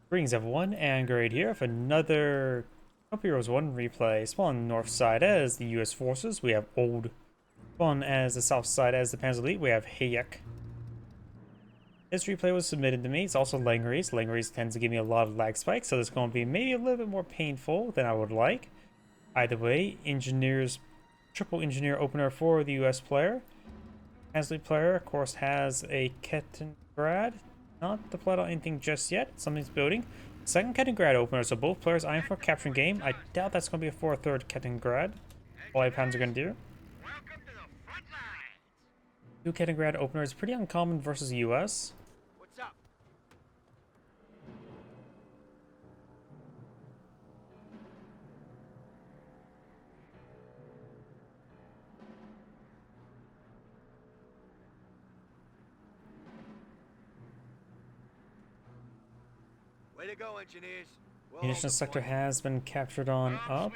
Greetings everyone, and Grade here for another Top Heroes 1 replay. Spawn on the north side as the US forces. We have Old. Spawn as the south side as the Panzer Elite. We have Hayek. This replay was submitted to me. It's also Langeries. Langeries tends to give me a lot of lag spikes, so it's going to be maybe a little bit more painful than I would like. Either way, Engineers, triple engineer opener for the US player. Panzer Elite player, of course, has a Kettengrad. Not deployed on anything just yet. Something's building. Second Kettengrad opener, so both players eyeing for capturing game. I doubt that's going to be for a third Kettengrad. All I Panzer going to do. Two Kettengrad openers, pretty uncommon versus the US. What's up? Way to go, engineers. Well, Munitions sector has been captured on up.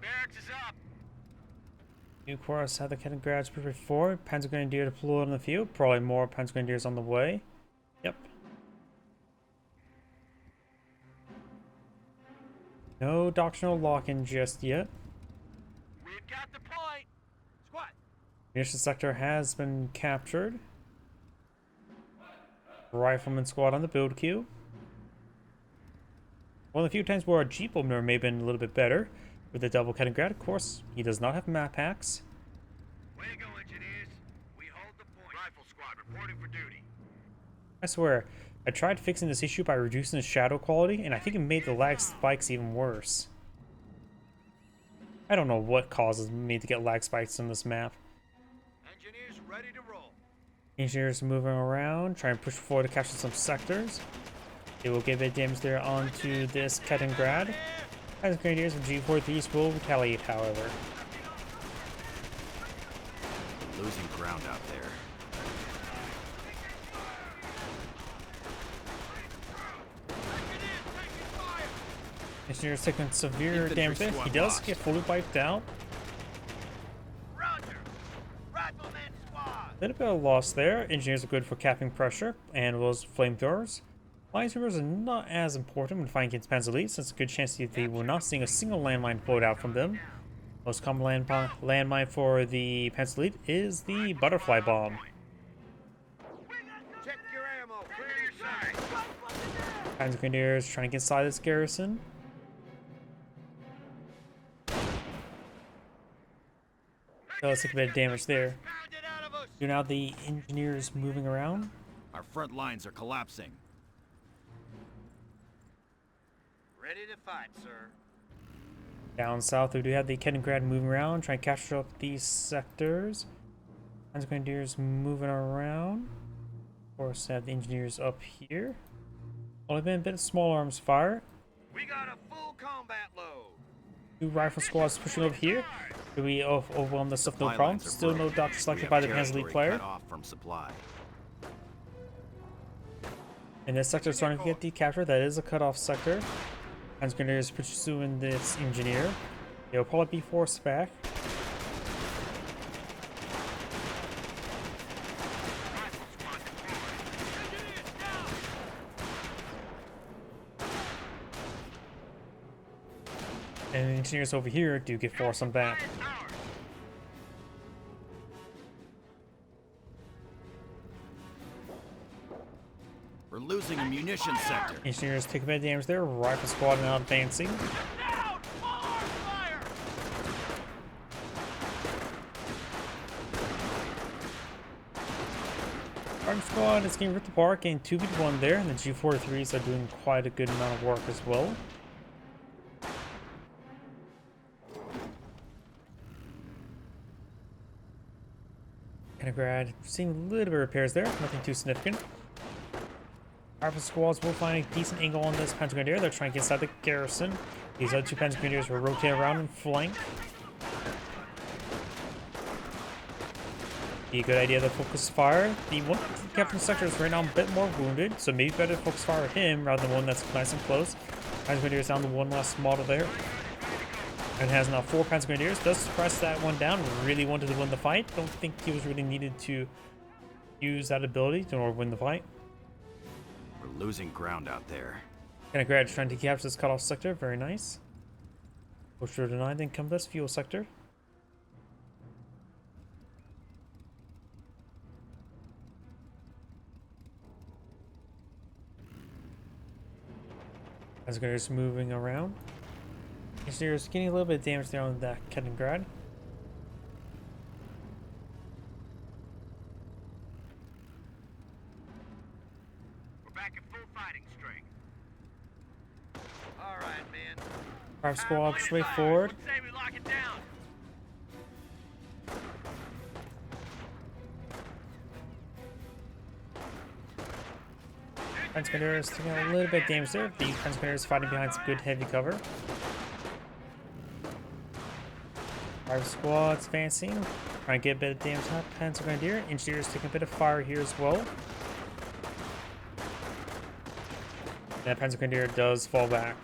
Barracks is up. New course had the Kettengrads prepared for. Panzer Grenadier deployed on the field. Probably more Panzer Grenadiers on the way. Yep. No doctrinal lock-in just yet. We've got the point. Squad. Munitions sector has been captured. Rifleman squad on the build queue. One of the few times where our Jeep opener may have been a little bit better with the double Kettengrad. Of course, he does not have map packs. Way to go, engineers. We hold the point. Rifle squad reporting for duty. I swear, I tried fixing this issue by reducing the shadow quality, and I think it made the lag spikes even worse. I don't know what causes me to get lag spikes on this map. Engineers ready to roll. Engineers moving around, trying to push forward to capture some sectors. They will get a bit of damage there onto this Kettengrad. As Grenadiers and G43s will retaliate, however. Losing ground out there. Engineers taking severe damage there. He does get fully wiped out. Roger. Rifleman squad. A little bit of loss there. Engineers are good for capping pressure and those flamethrowers. Minesweepers are not as important when fighting against Panzer Elite, since it's a good chance that they will not seeing a single landmine deployed out from them. Most common landmine for the Panzer Elite is the butterfly bomb. Check your ammo. Clear your sight. Panzer Grenadiers trying to get inside this garrison. So let's take a bit of damage there. Pound it out of us. So now the engineers moving around. Our front lines are collapsing. Ready to fight, sir. Down south, we do have the Kettengrad moving around, trying to capture up these sectors. Panzer Grenadiers moving around. Of course, have the engineers up here. Only been a bit of small arms fire. We got a full combat load. Two rifle squads pushing over here. Do we overwhelm this stuff? No Supply problem. lines are Still no broken. doctor We selected have by the Panzer Elite territory player. cut off from supply. And this sector is starting to get decaptured. That is a cutoff sector. Panzer Grenadiers pursuing this engineer. They'll probably be forced back. And the engineers over here do get forced on back. We're losing a munition sector. Engineers take a bit of damage there. Rifle squad now advancing. Down! All arms fire! Rifle squad is getting ripped apart, getting 2v1 there, and the G43s are doing quite a good amount of work as well. Kettengrad seeing a little bit of repairs there, nothing too significant. Rifle squads will find a decent angle on this Panzer Grenadier. They're trying to get inside the garrison. These other two Panzer Grenadiers will rotate around and flank. Be a good idea to focus fire. The one captain sector is right now a bit more wounded, so maybe better to focus fire him rather than one that's nice and close. Panzer Grenadiers down to one last model there. And has now 4 Panzer Grenadiers. Does press that one down. Really wanted to win the fight. Don't think he was really needed to use that ability to win the fight. We're losing ground out there. Kanagrad trying to capture this cutoff sector. Very nice. Push denied. Then come this fuel sector. As we're just moving around. Engineers getting a little bit of damage there on that Kanagrad. We're back at full fighting strength. All right, man. Our squad straight forward. What say we lock it down? Transmitter is taking a little bit of damage there. The transmitter is fighting behind some good heavy cover. Our squad's advancing. Trying to get a bit of damage on Panzer Grenadier. Engineers taking a bit of fire here as well. That Panzer Grenadier does fall back.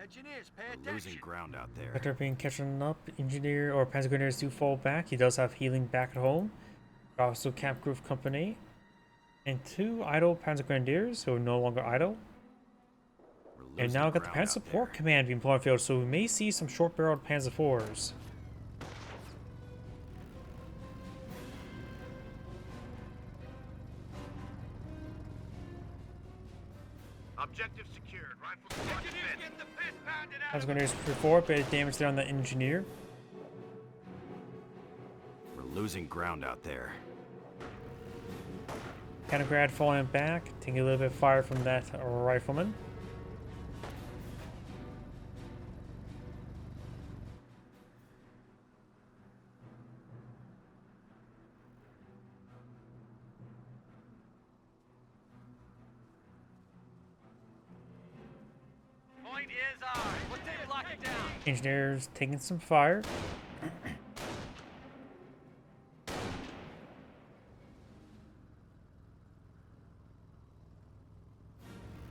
Engineers, pay attention. Losing ground out there. After being catching up, Engineer or Panzer Grenadiers do fall back. He does have healing back at home. Also Camp Groove Company. And 2 idle Panzer Grenadiers who are no longer idle. And now got the Panzer Support Command being put on field, so we may see some short-barreled Panzer IVs. Objective secured. Rifle squad getting the piss pounded out. Panzer Grenadiers for 4, bit of damage there on the Engineer. We're losing ground out there. Kanagrad falling back, taking a little bit of fire from that rifleman. Point is ours. What say we lock it down? Engineers taking some fire.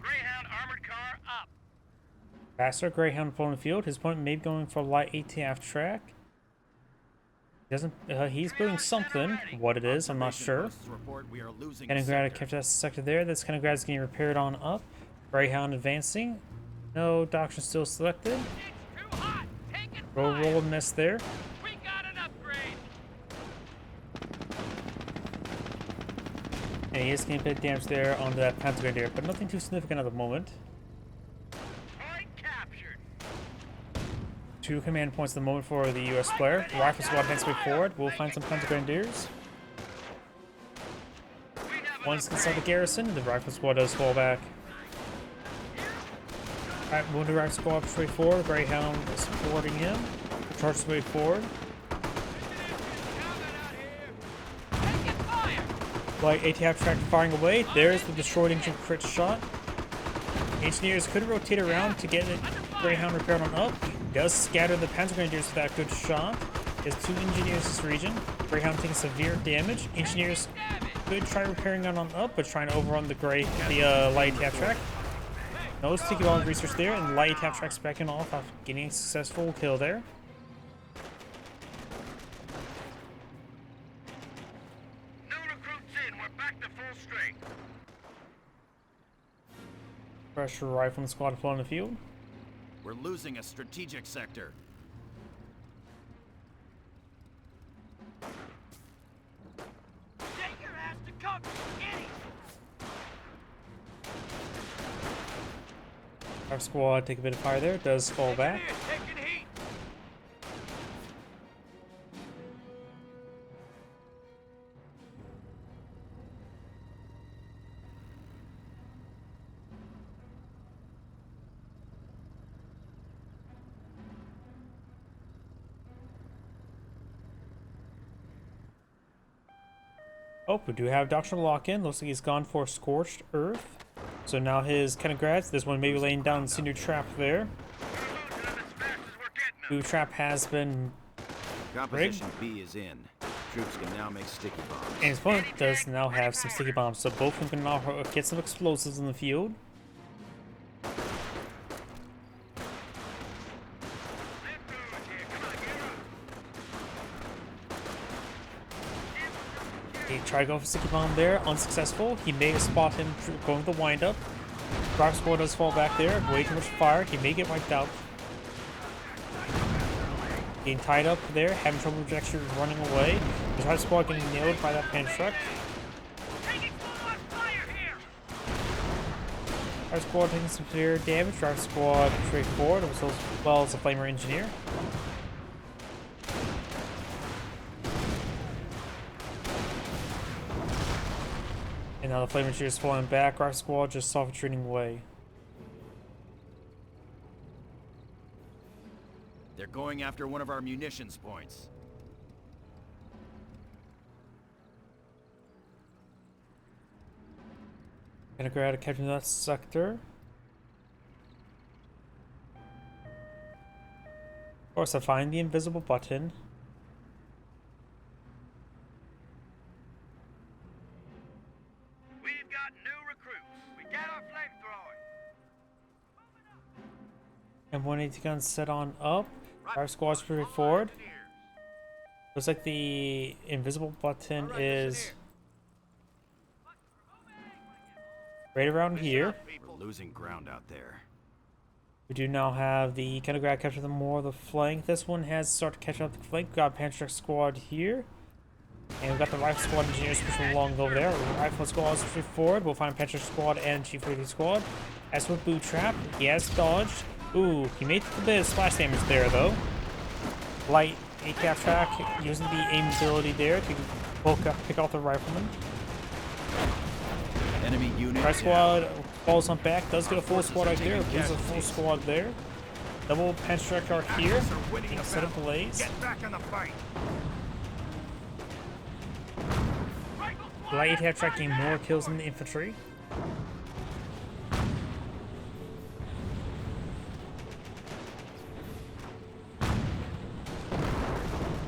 Greyhound armored car up. Faster Greyhound pulling the field. His opponent may be going for light ATF track. He doesn't. He's building something. What it is, I'm not sure. Kanagrad kept that sector there. This Kanagrad's getting repaired on up. Greyhound advancing. No doctrine still selected. It's too hot. Take it. Roll miss there. We got an upgrade. And he is getting a bit of damage there on that Panzer Grenadier, but nothing too significant at the moment. Point captured. 2 command points at the moment for the US player. The rifle squad heads way forward. We'll find some Panzer Grenadiers. We have an Once inside the garrison, the rifle squad does fall back. Alright, wounded rifle squad straight forward. Greyhound supporting him. Charge straight forward. Light ATF track firing away. There's the destroyed engine crit shot. Engineers could rotate around to get the Greyhound repaired on up. He does scatter the Panzer Grenadiers with that good shot. There's 2 engineers this region. Greyhound taking severe damage. Engineers could try repairing on up, but trying to overrun the light ATF track. No sticky bomb research there, and light ATF track's backing off after getting a successful kill there. No recruits in. We're back to full strength. Pressure rifleman squad flow on the field. We're losing a strategic sector. Take your ass to cover, idiot. Our squad take a bit of fire there. Does fall back. Engineers taking heat. Oh, we do have Doctrine lock in. Looks like he's gone for Scorched Earth. So now his Kanagrads, this one may be laying down the Cinder Trap there. We're losing them as fast as we're getting them. Blue Trap has been, Composition B is in. Troops can now make sticky bombs. and his opponent does now have some sticky bombs, so both of them can now get some explosives in the field. Live good here. Come on, get up. He tried to go for sticky bomb there, unsuccessful. He may spot him going with the windup. Rifle squad does fall back there, way too much fire. He may get wiped out. Getting tied up there, having trouble actually running away. The rifle squad getting nailed by that Panzer truck. Rifle squad taking some severe damage. Rifle squad straight forward, as well as the flamer engineer. And now the flame engineer is falling back. Rifle squad just soft retreating away. They're going after one of our munitions points. Gonna go out and capture that sector. Of course, I find the invisible button. We've got new recruits. We got our flamethrower. And 180 guns set on up. Our squad's pretty forward. Looks like the invisible button is right around here. We're losing ground out there. We do now have the Kenograd capture the more of the flank. This one has started to catch up the flank. We got Panzer squad here. And we've got the rifle squad engineers pushing along over there. Rifle squad is pushing forward. We'll find Panzer squad and Chief Lady squad. As for boot trap, he has dodged. Ooh, he made a bit of splash damage there though. Light ACAF track using the aim ability there to pick out the rifleman. Enemy unit. Rifle squad falls on back, does get a full squad right there. Loses a full squad there. Double Panzer track are here. Being set ablaze. Get back in the fight. Light ACAF track getting more kills than the infantry.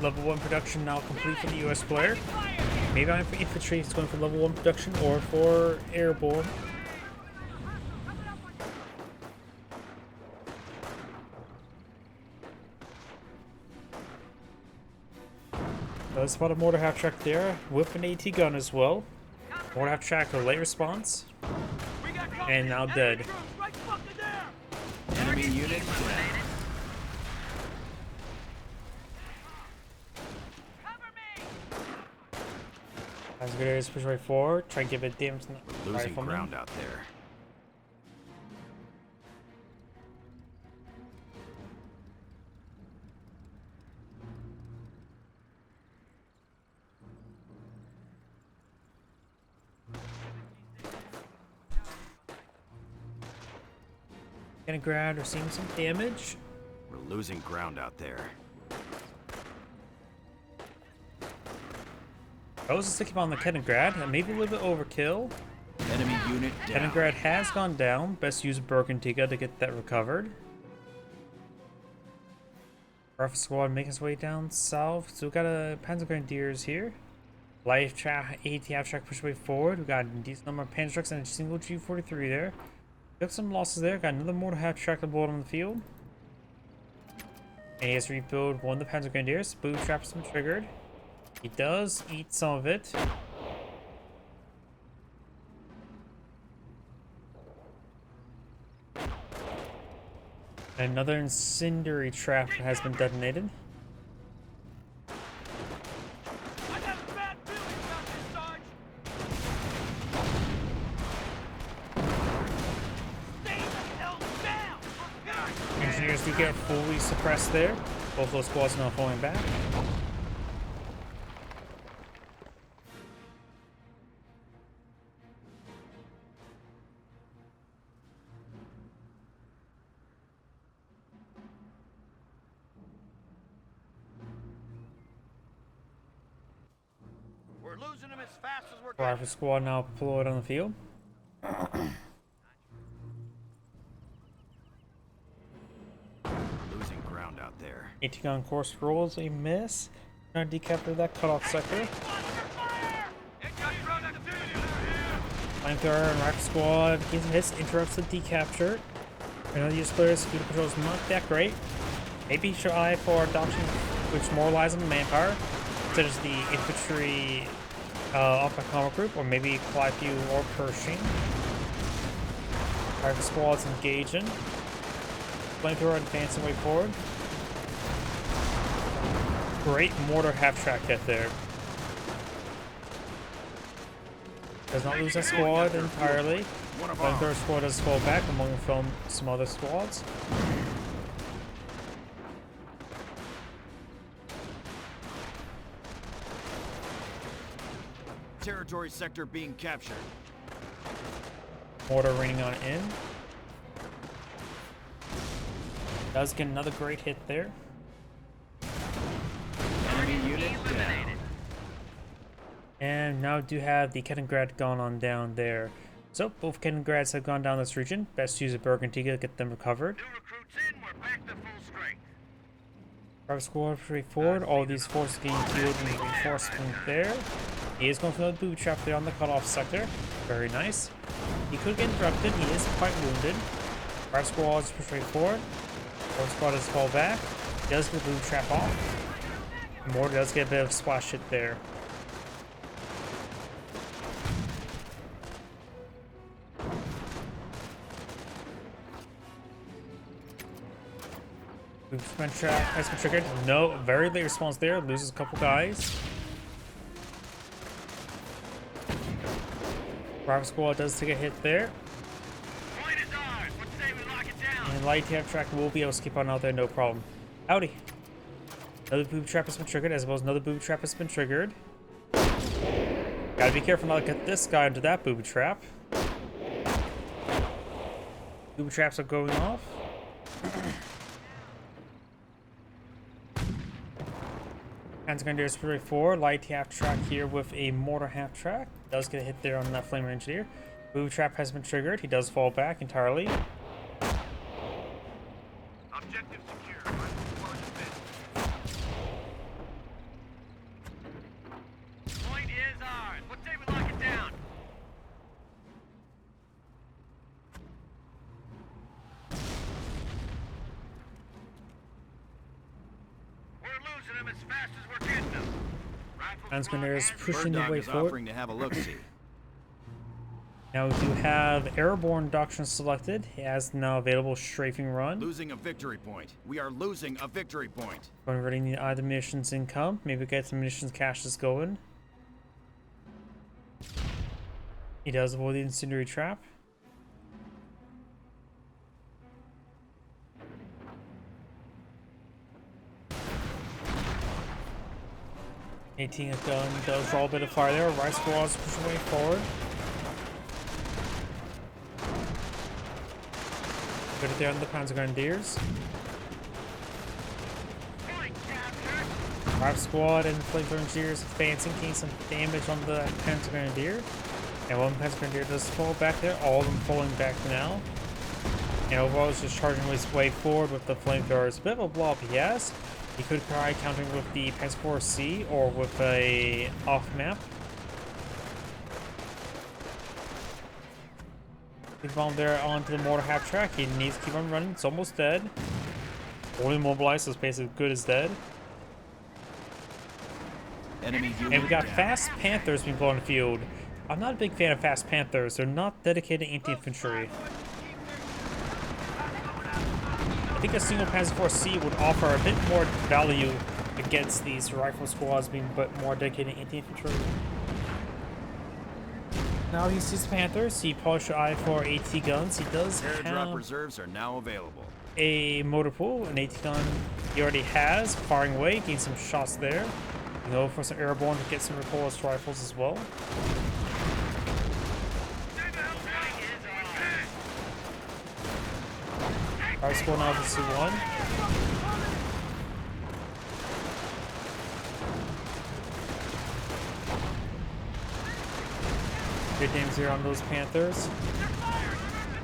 Level 1 production now complete for the US player. Maybe I'm for infantry, it's going for level 1 production or for airborne. There's about a mortar half track there with an AT gun as well. Mortar half track, a late response. And now dead. Enemy unit down. As good as push right forward, try and give it damage to the Losing rifleman. ground out there. Kenograd are seeing some damage. We're losing ground out there. That was a sticky bomb on the Kenograd, and maybe a little bit overkill. Enemy unit down. Kenograd has gone down. Best use Burgundiga to get that recovered. Rifle squad making its way down south. So we got a Panzer Grenadiers here. Life track, ATF track push way forward. We got a decent number of Panzer trucks and a single G43 there. Took some losses there. Got another mortar half track to blow on the field. And he has to rebuild one of the Panzer Grenadiers. Boot traps been triggered. He does eat some of it. Another incendiary trap has been detonated. Engineers do get fully suppressed there. Both those squads now falling back. We're losing them as fast as we're Rifle squad now deployed on the field. Losing ground out there. 18 gun course rolls a miss. Trying to decapture that cutoff sector. Flamethrower and rifle squad gains some hits, interrupts the decapture. Another use players, speed control is not that great. Maybe try for adoption, which more relies on the manpower, instead of the infantry Alpha Combat Group, or maybe Clypew or Pershing. Rifle squads engaging. Flamethrower advancing way forward. Great mortar half-track hit there. Does not lose that squad entirely. Flamethrower squad does fall back among some other squads. Territory sector being captured. Mortar raining on in. Does get another great hit there. Enemy unit down. And now do have the Kettengrad gone on down there. So both Kettengrads have gone down this region. Best use of Bergantiga to get them recovered. New recruits in, we're back to full strength. Private squad straight forward. All these forces getting killed and reinforcement there. He is going for another booby trap there on the cutoff sector. Very nice. He could get interrupted. He is quite wounded. Private squad is straight forward. Private squad does fall back. He does get the booby trap off. Mortar does get a bit of splash hit there. Movement trap has been triggered. No, very late response there. Loses a couple guys. Private squad does take a hit there. Point is ours. What say we lock it down? And light half track will be able to keep on out there, no problem. Howdy. Another booby trap has been triggered, as well as another booby trap has been triggered. Gotta be careful not to get this guy into that booby trap. Booby traps are going off. Panzer Grenadiers pretty forward. Light half track here with a mortar half track. Does get a hit there on that flame engineer. Booby trap has been triggered. He does fall back entirely. Objective secure. Rifle squad is in. Point is ours. What say we lock it down? We're losing them as fast as we're getting them. Rifle Panzer squad Grenadiers and pushing their Bird way Dog is forward. offering to have a look-see. Now we do have Airborne Doctrine selected. He has now available strafing run. Losing a victory point. We are losing a victory point. Converting the either munitions income. Maybe get some munitions caches going. He does avoid the incendiary trap. A gun does draw a bit of fire there. Right squad's pushing way forward. Good there on the Panzer Grenadiers. point captured. Five squad and flamethrower engineers advancing, taking some damage on the Panzer Grenadier. And one Panzer Grenadier does fall back there, all of them falling back now. And overall is just charging his way forward with the flamethrowers. A bit of a blob he has. He could try countering with the Panzer IV C or with a off map. Keep on there onto the mortar half track. He needs to keep on running. It's almost dead. Fully mobilized, so it's basically good as dead. Enemy unit And we got down. fast Panthers being blown in the field. I'm not a big fan of fast Panthers. They're not dedicated anti-infantry. I think a single Panzer IV C would offer a bit more value against these rifle squads being a bit more dedicated anti-infantry. Now he sees Panthers. He probably should eye for AT guns. He does Airdrop have reserves are now available. a motor pool, an AT gun he already has, firing away, getting some shots there. You go for some airborne to get some recoilless rifles as well. Alright, score now to C1. Good damage here on those Panthers.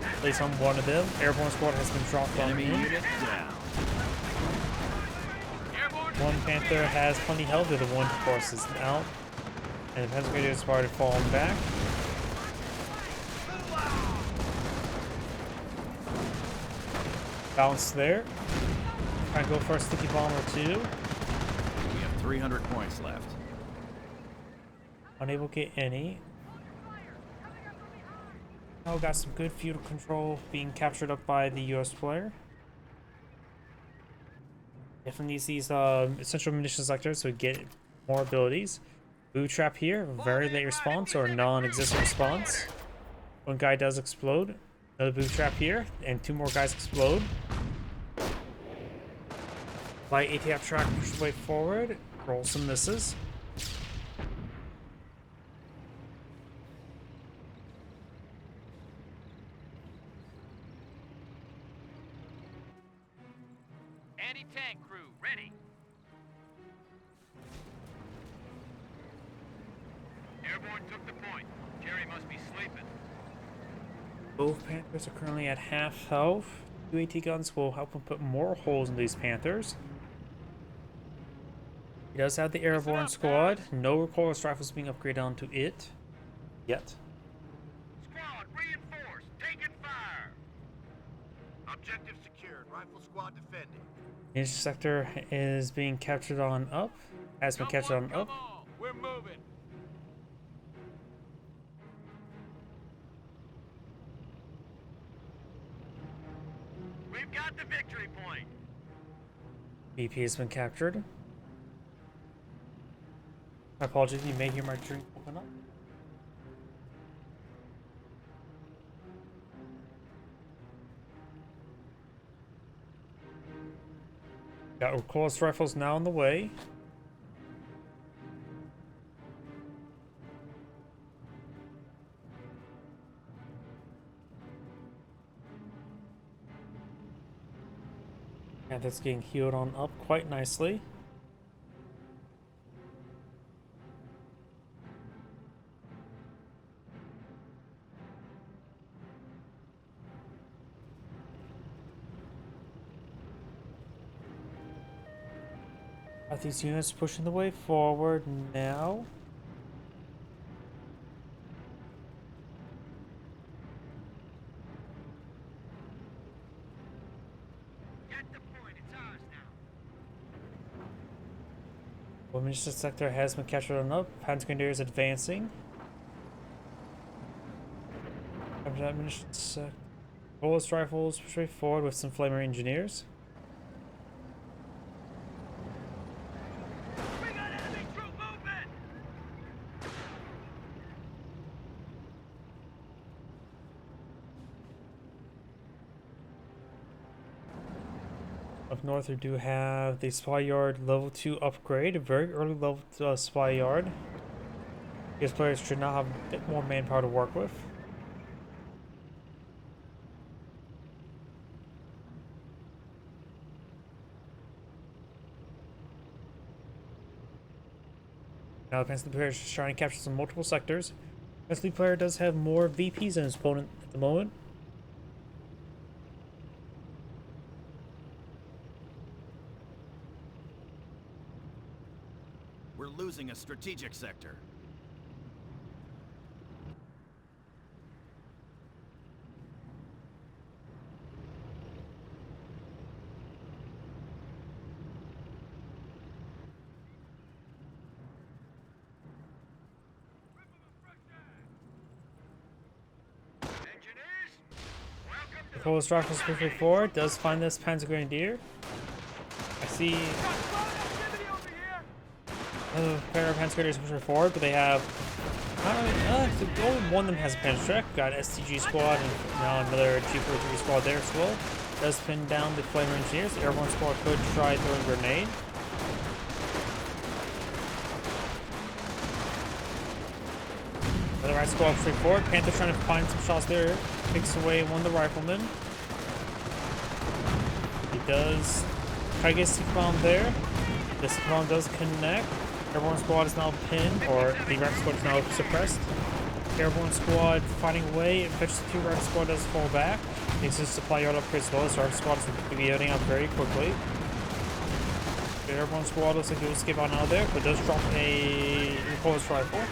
At least on one of them. Airborne squad has been dropped on Enemy him. unit down. One Panther has plenty of health, the other one, of course, is out. And the Panzer Grenadiers started falling back. Bounce there. Try and go for a sticky bomb or two. We have 300 points left. Unable to get any. Oh, got some good field control being captured up by the US player. Definitely needs these essential munition selectors so we get more abilities. Boot trap here, very late response or non-existent response. One guy does explode. Another boot trap here, and 2 more guys explode. Light ATF track pushes way forward. Roll some misses. Anti-tank crew, ready. Airborne took the point. Jerry must be sleeping. Both Panthers are currently at half health. 2 AT guns will help him put more holes in these Panthers. He does have the airborne squad. No recoilless rifles being upgraded onto it yet. Squad, reinforced. Taking fire. Objective secured. Rifle squad defending. Munition sector is being captured on up. Has been captured on up. We're moving. We've got the victory point. BP has been captured. My apologies, you may hear my drink open up. Got recoilless rifles now on the way. And that's getting healed on up quite nicely. Got these units pushing the way forward now. Get the point. It's ours now. Munition sector has been captured on up. Panzer Grenadiers advancing. After that, munition sector. Bullets rifles straight forward with some flamer engineers. We got enemy troop movement. Up north, we do have the supply yard level 2 upgrade, a very early level supply yard. These players should now have a bit more manpower to work with. Now the Panzer player is trying to capture some multiple sectors. The Panzer player does have more VPs than his opponent at the moment. We're losing a strategic sector. Engineers, welcome to Recoilless rifles pushing forward, does find this Panzer Grenadier. I see another pair of Panzer Grenadiers pushing forward, but they have only one of them has a Panzer Trek. Got STG squad and now another G43 squad there as well. Does pin down the flamer engineers. The airborne squad could try throwing a grenade. Another right squad straight forward. Panther trying to find some shots there. Picks away one of the riflemen. He does try to get a stick bomb there. The stick bomb does connect. Airborne squad is now pinned, or the right squad is now suppressed. Airborne squad fighting away. Eventually, the 2 right squad does fall back. Needs to supply yard upgrade as well. So our squad is going to be heading up very quickly. The airborne squad looks like it will escape on out of there, but does drop a recoilless rifle.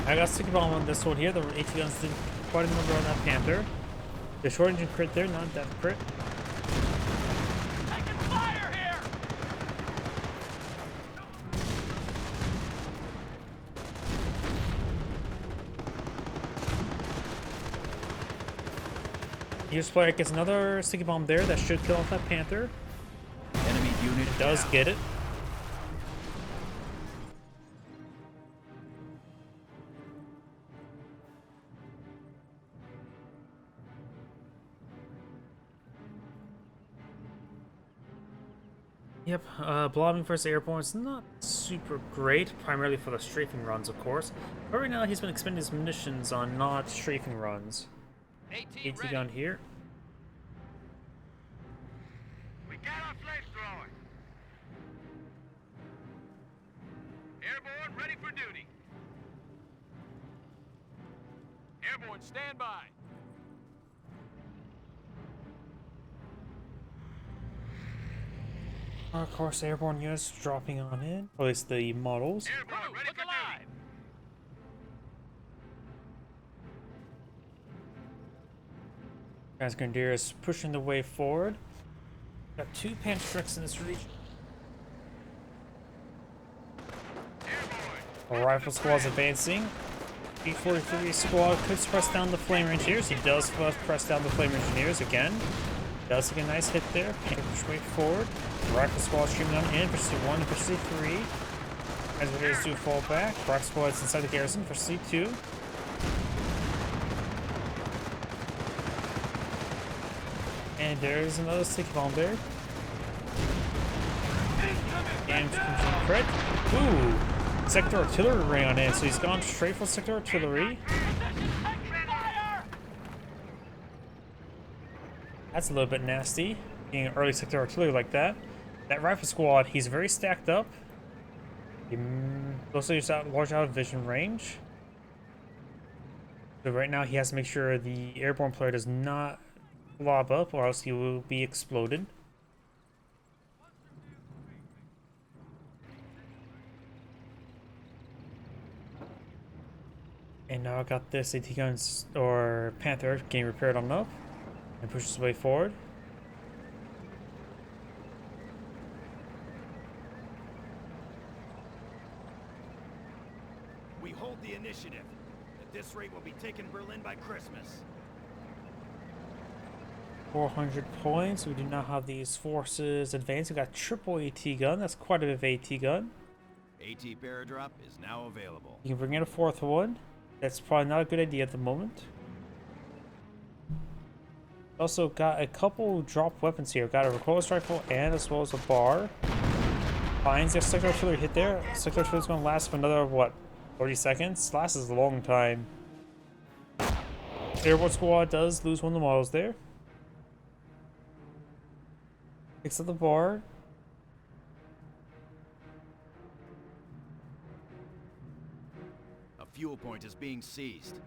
I got stick bomb on this one here. The AT guns did quite a number on that Panther. The short engine crit there, not death crit. US player gets another sticky bomb there that should kill off that Panther. Enemy unit It does down. get it. Yep, blobbing versus airborne is not super great, primarily for the strafing runs, of course. But right now, he's been expending his munitions on not strafing runs. AT gun here. We got our flamethrower. Airborne, ready for duty. Airborne, stand by. Of course, airborne units dropping on in. Or at least the models. Airborne, ready for duty. Guys, Grenadier is pushing the way forward. Got 2 Panzers in this region. A rifle squad's advancing. B-43 squad could press down the flame engineers. He does press down the flame engineers again. Does get a nice hit there. Push way forward. Rifle squad streaming on in for C1 and for C3. As Grenadiers do fall back. Rifle squad's inside the garrison for C2. And there's another sticky bomb there. Damage comes from crit. Ooh! Sector artillery ring on in, so he's gone straight for sector artillery. That's a little bit nasty, being an early sector artillery like that. That rifle squad, he's very stacked up. He mostly is out large out of vision range. So right now he has to make sure the airborne player does not blob up, or else he will be exploded. And now I got this AT guns or Panther getting repaired on up and pushes his way forward. We hold the initiative. At this rate, we'll be taking Berlin by Christmas. 400 points. We do not have these forces advanced. We got triple AT gun. That's quite a bit of AT gun. AT paradrop is now available. You can bring in a 4th one. That's probably not a good idea at the moment. Also got a couple drop weapons here. Got a recoilless rifle and as well as a bar. Finds their sector artillery hit there. Sector artillery is going to last for another, what, 40 seconds? Lasts a long time. Airborne squad does lose one of the models there. Picks up the bar. A fuel point is being seized.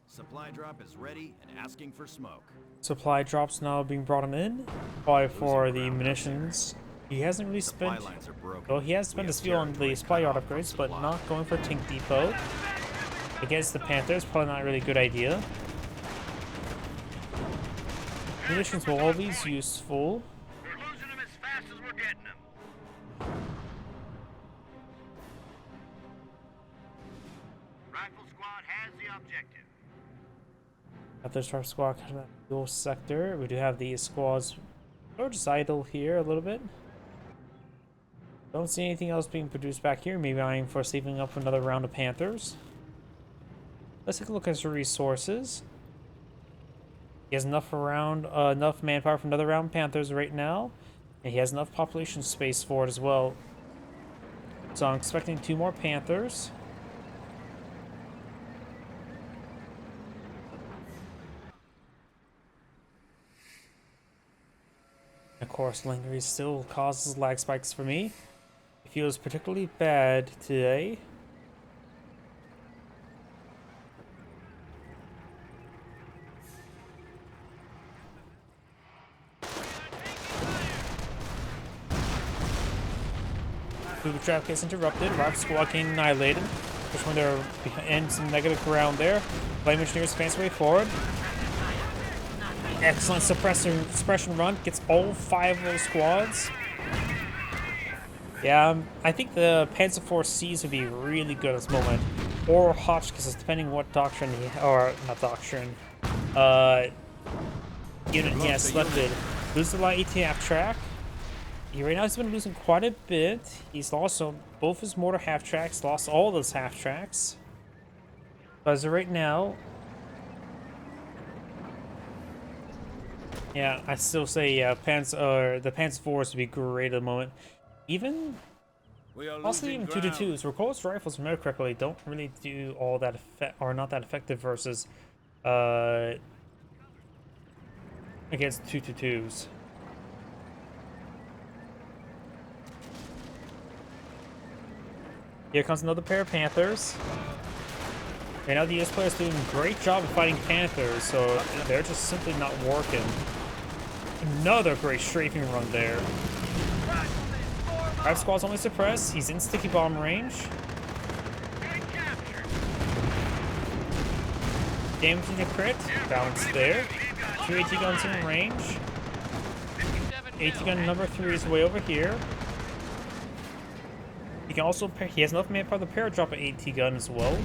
Supply drop is ready and asking for smoke. Supply drops now being brought him in. Probably for the munitions. He hasn't really Supply spent. lines are broken. Well, he has spent his fuel on the supply yard upgrades, but not going for Tank Depot. Against the Panthers, probably not a really good idea. Munitions will always be useful. We're losing them as fast as we're getting them. Rifle squad has the objective. After the squad comes from that fuel sector, we do have these squads. Or just idle here a little bit. Don't see anything else being produced back here. Maybe eyeing for saving up another round of Panthers. Let's take a look at his resources. He has enough enough manpower for another round of Panthers right now, and he has enough population space for it as well. So I'm expecting 2 more Panthers. Of course, Langery still causes lag spikes for me. It feels particularly bad today. Booby trap gets interrupted. Rifle squad getting annihilated. Just when they're in some negative ground there. Flame engineers advance way forward. Excellent suppression run. Gets all 5 of those squads. Yeah, I think the Panzer Force Cs would be really good at this moment. Or Hotchkiss, depending what doctrine or not doctrine, unit he has selected. Loses a lot of AT half-track. Right now he's been losing quite a bit. He's lost both his mortar half-tracks, lost all those half-tracks. But as of right now, yeah, I still say the Panzer Force would be great at the moment. Even possibly even 2-2s. Recoil's rifles, if I remember correctly, don't really do all that are not that effective versus against 2-2s. Here comes another pair of Panthers. Right now the US players doing a great job of fighting Panthers, so they're just simply not working. Another great strafing run there. 5 squads only suppressed. He's in sticky bomb range. Damaging the crit. Balance there. 2 AT guns in range. AT gun number 3 is way over here. He can also he has enough manpower to paradrop an AT gun as well.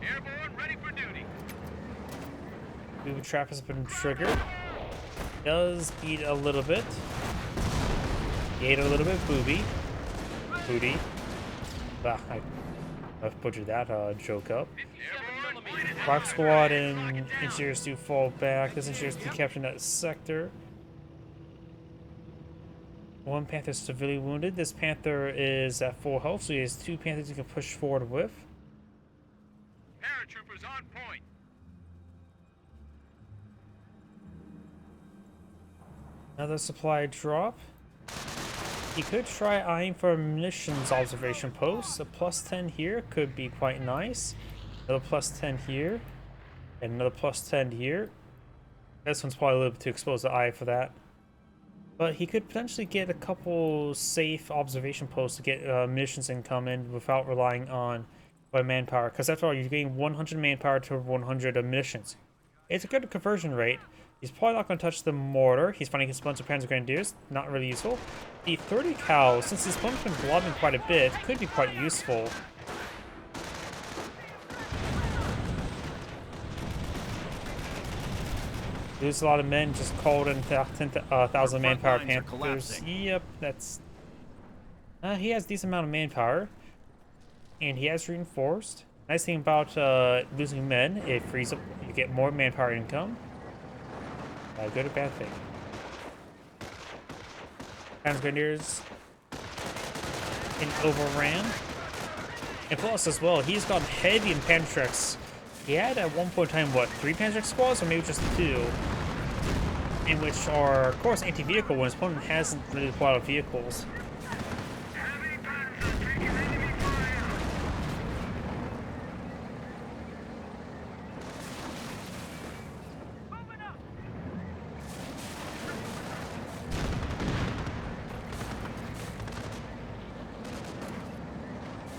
Airborne, ready for duty. Booby trap has been triggered. Does eat a little bit. He ate a little bit booby. Booty. Ah, I've butchered that joke up. 5 squad and engineers do fall back. This engineers do capture that sector. 1 Panther is severely wounded. This Panther is at full health, so he has 2 Panthers he can push forward with. Paratroopers on point. Another supply drop. He could try eyeing for a munitions observation post. A +10 here could be quite nice. Another +10 here. And another +10 here. This one's probably a little bit too exposed to eye for that. But he could potentially get a couple safe observation posts to get munitions income in without relying on manpower. Because after all, you're getting 100 manpower to 100 munitions. It's a good conversion rate. He's probably not going to touch the mortar. He's finding his bunch of Panzer Grenadiers. Not really useful. The 30 cal, since his opponent's been blobbing quite a bit, could be quite useful. Lose a lot of men, just called in 10,000 manpower Panthers. Yep, that's... he has a decent amount of manpower. And he has reinforced. Nice thing about losing men, it frees up, you get more manpower income. Good or bad thing. Panzer Grenadiers in overran. And plus as well, he's gotten heavy in Panzertrex. He had at one point in time, what, 3 Panzertrex squads, or maybe just 2? In which are, of course, anti-vehicle when his opponent hasn't really put out vehicles.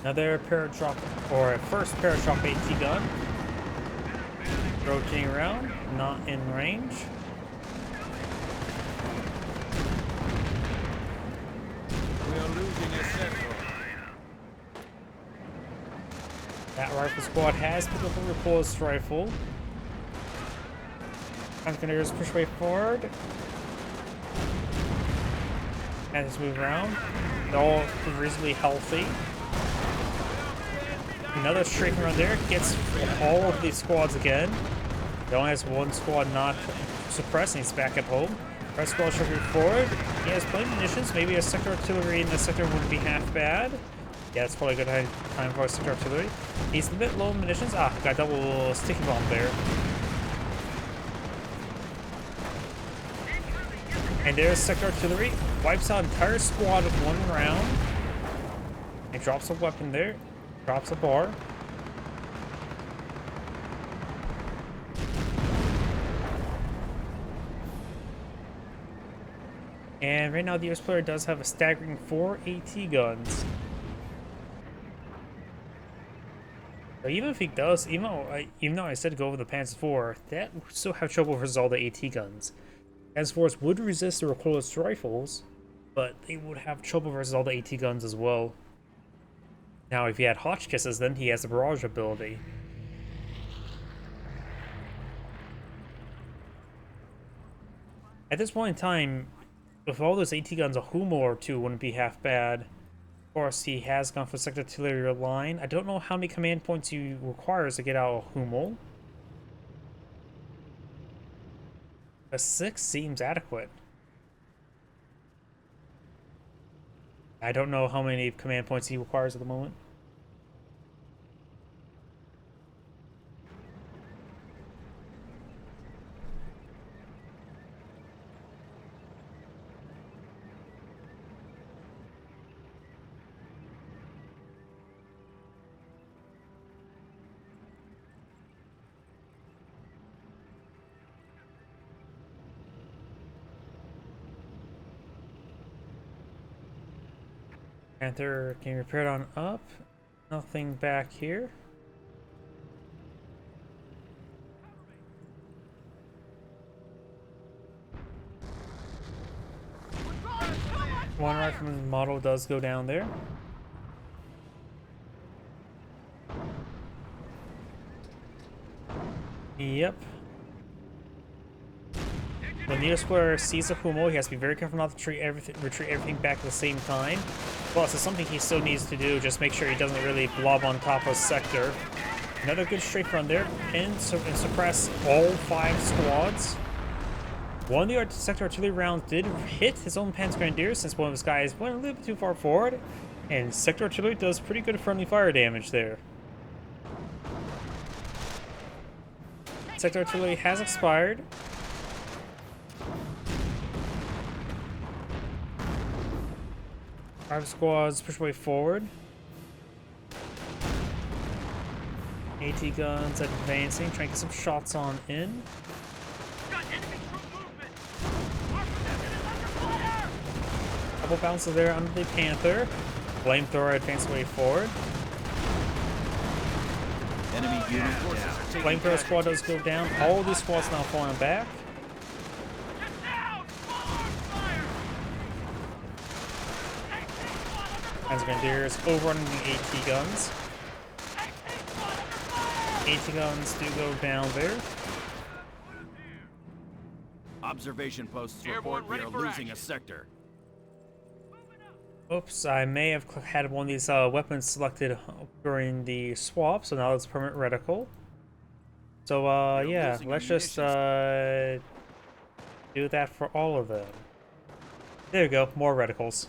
Another paradrop, or first paradrop AT gun. Rotating around, not in range. We are losing a sector. That rifle squad has picked up a repulse rifle. Grenadiers push way forward. And just move around. They're all reasonably healthy. Another strafing run there, gets all of these squads again. He only has 1 squad not suppressed, and he's back at home. Rest squad strafing forward. He has plenty of munitions, maybe a sector artillery in the sector wouldn't be half bad. Yeah, it's probably a good time for a sector artillery. He's a bit low on munitions. Ah, got double sticky bomb there. And there's sector artillery. Wipes out entire squad with 1 round. He drops a weapon there. Drops a bar. And right now the US player does have a staggering 4 AT guns. So even if he does, even though I said go over the Panzer IV, that would still have trouble versus all the AT guns. Panzer IVs would resist the recoilless rifles, but they would have trouble versus all the AT guns as well. Now, if he had Hotchkisses, then he has the barrage ability. At this point in time, with all those AT guns, a Hummel or two wouldn't be half bad. Of course, he has gone for sector artillery line. I don't know how many command points he requires to get out a Hummel. A 6 seems adequate. I don't know how many command points he requires at the moment. Panther can be repaired on up. Nothing back here. One rifleman model does go down there. Yep. When the square sees a Hummel, he has to be very careful not to retreat everything back at the same time. Plus, it's something he still needs to do, just make sure he doesn't really blob on top of sector. Another good strafe run there, and suppress all 5 squads. One of the sector artillery rounds did hit his own Panzer Grenadier since one of his guys went a little bit too far forward, and sector artillery does pretty good friendly fire damage there. Sector artillery has expired. Five squads push way forward. AT guns advancing, trying to get some shots on in. Couple bounces there under the Panther. Flamethrower advancing way forward. Enemy unit forces are taking Flamethrower squad does go down. All of these squads now falling back. Panzer Grenadiers overrunning the AT guns. AT guns do go down there. Observation posts report we are losing a sector. Oops, I may have had one of these weapons selected during the swap, so now it's permanent reticle. So, yeah, let's just do that for all of them. There you go, more reticles.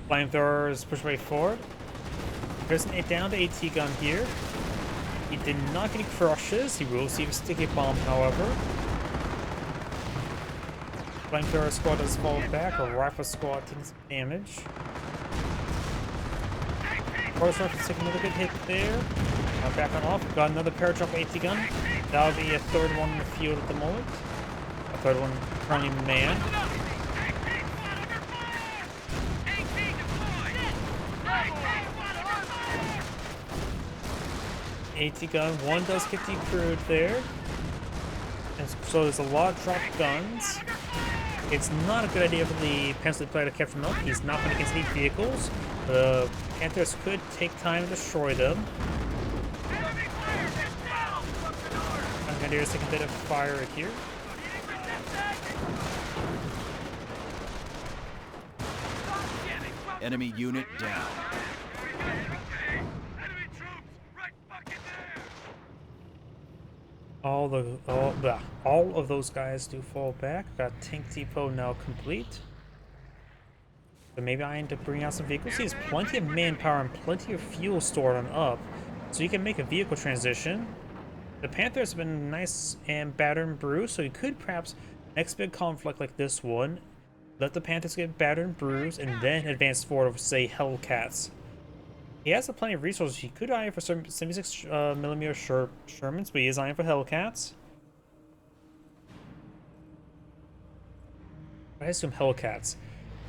Flamethrowers push way forward. There's an down to AT gun here. He did not get any crushes. He will receive a sticky bomb, however. Flamethrower squad does fall back. A rifle squad takes some damage. Force rifle taking another good hit there. Back on off. We've got another paradrop AT gun. That'll be a third one in the field at the moment. A third one currently manned. AT gun, one does get decrewed there. And so there's a lot of dropped guns. It's not a good idea for the Panzer player to capture milk. He's not going to get any vehicles. The Panthers could take time to destroy them. Grenadiers take a bit of fire right here. Enemy unit down. All of those guys do fall back. Got tank depot now complete. So maybe I need to bring out some vehicles. He has plenty of manpower and plenty of fuel stored on up, so you can make a vehicle transition. The Panthers have been nice and battered and bruised, so you could perhaps next big conflict like this one, let the Panthers get battered and bruised, and then advance forward with, say, Hellcats. He has plenty of resources. He could eye for some 76mm Shermans, but he is eyeing for Hellcats. I assume Hellcats.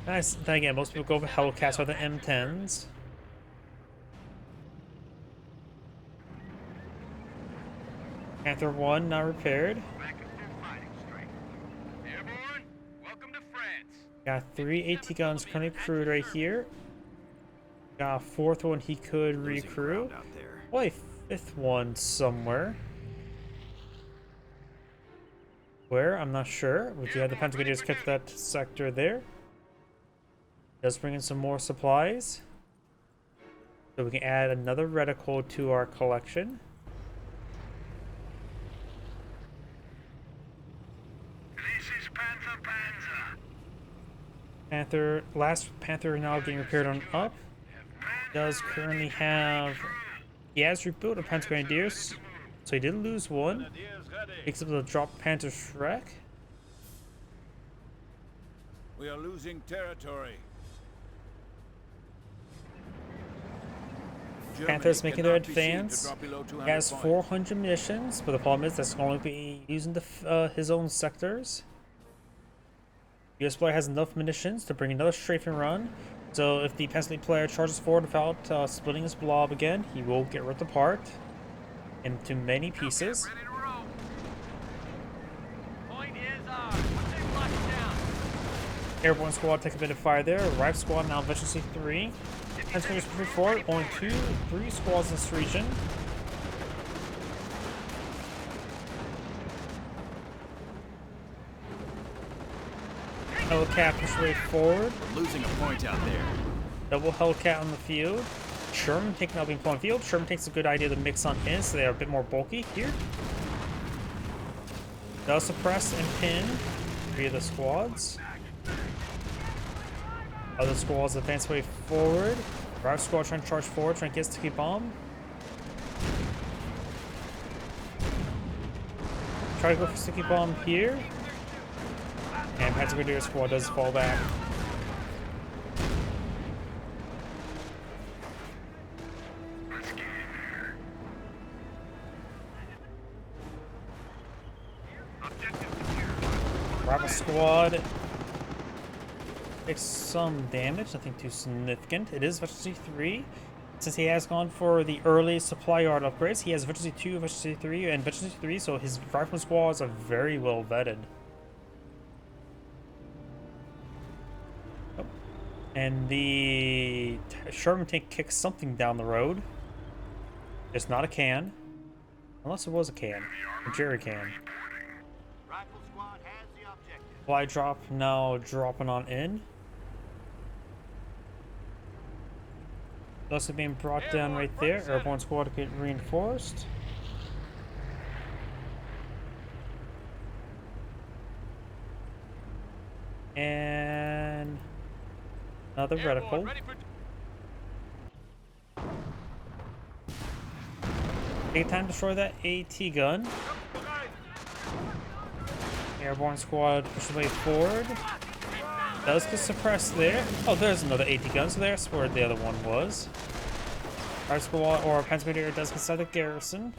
Nice. Then again, most people go for Hellcats or the M10s. Panther 1 now repaired. Back in full fighting strength. Airborne, welcome to France. Got 3 AT guns currently crewed right here. Got a 4th one he could Losing recrew. ground out there. Probably a 5th one somewhere. Where? I'm not sure. Would you have the Panzer Grenadiers catch that sector there? Does bring in some more supplies. So we can add another reticle to our collection. This is Panzer. Last Panther now getting repaired on up. Does currently have... He has rebuilt a Panzer Grenadiers, so he did lose one. Picks up the drop Panzer Shrek. We are losing territory. Panthers making their advance. He has 400 munitions, but the problem is that's only be using his own sectors. US player has enough munitions to bring another strafing run. So if the Panzer player charges forward without splitting his blob again, he will get ripped apart into many pieces. Ready to roll. Point is ours. Take lock it down. Airborne squad take a bit of fire there. Rife squad now efficiency 3. Panzer Grenadiers pushing forward. Only 3 squads in this region. Hellcat push way forward. We're losing a point out there. Double Hellcat on the field. Sherman taking out being put on field. Sherman takes a good idea to mix on in, so they are a bit more bulky here. Does suppress and pin 3 of the squads. Other squads advance way forward. Drive squad trying to charge forward, trying to get sticky bomb. Try to go for sticky bomb here. And Panzer Grenadier squad does fall back. Rifle squad takes some damage, nothing too significant. It is efficiency 3. Since he has gone for the early supply yard upgrades, he has efficiency 2, efficiency 3, and efficiency 3, so his rifle squads are very well vetted. Oh. And the Sherman tank kicks something down the road. It's not a can. Unless it was a can. A jerry can. Rifle squad has the objective. Fly drop now dropping on in. Also being brought down right there. Airborne squad to get reinforced. And another reticle. Take time to destroy that AT gun. Airborne squad push the way forward. Does get suppressed there. Oh, there's another AT gun, so there's where the other one was. Our squad or Panzer Grenadier does get inside the garrison.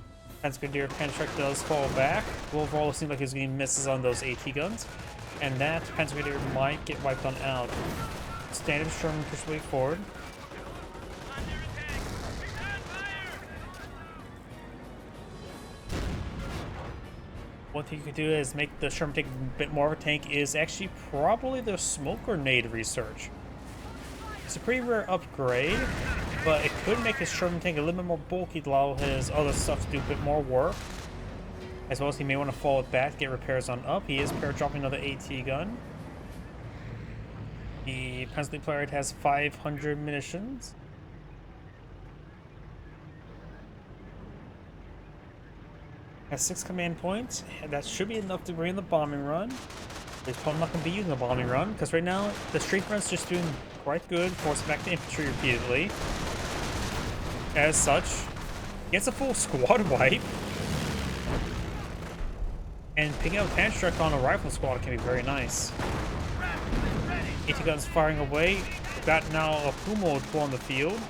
Panzer Grenadier Pantrek does fall back. Overall, it seems like he's getting misses on those AT guns. And that Panzer Grenadier might get wiped on out. Standard Sherman push the way forward. One thing you could do is make the Sherman tank a bit more of a tank is actually probably the smoke grenade research. It's a pretty rare upgrade, but it could make his Sherman tank a little bit more bulky to allow his other stuff to do a bit more work. As well as he may want to fall it back, get repairs on up. He is pair dropping another AT gun. The Panzer player has 500 munitions. Has 6 command points. That should be enough to bring in the bombing run. He's probably not going to be using the bombing run because right now the street run's just doing quite good, forcing back the infantry repeatedly. As such, gets a full squad wipe. And picking up a Panzer on a rifle squad can be very nice. AT guns firing away. We've got now a Humo on the field.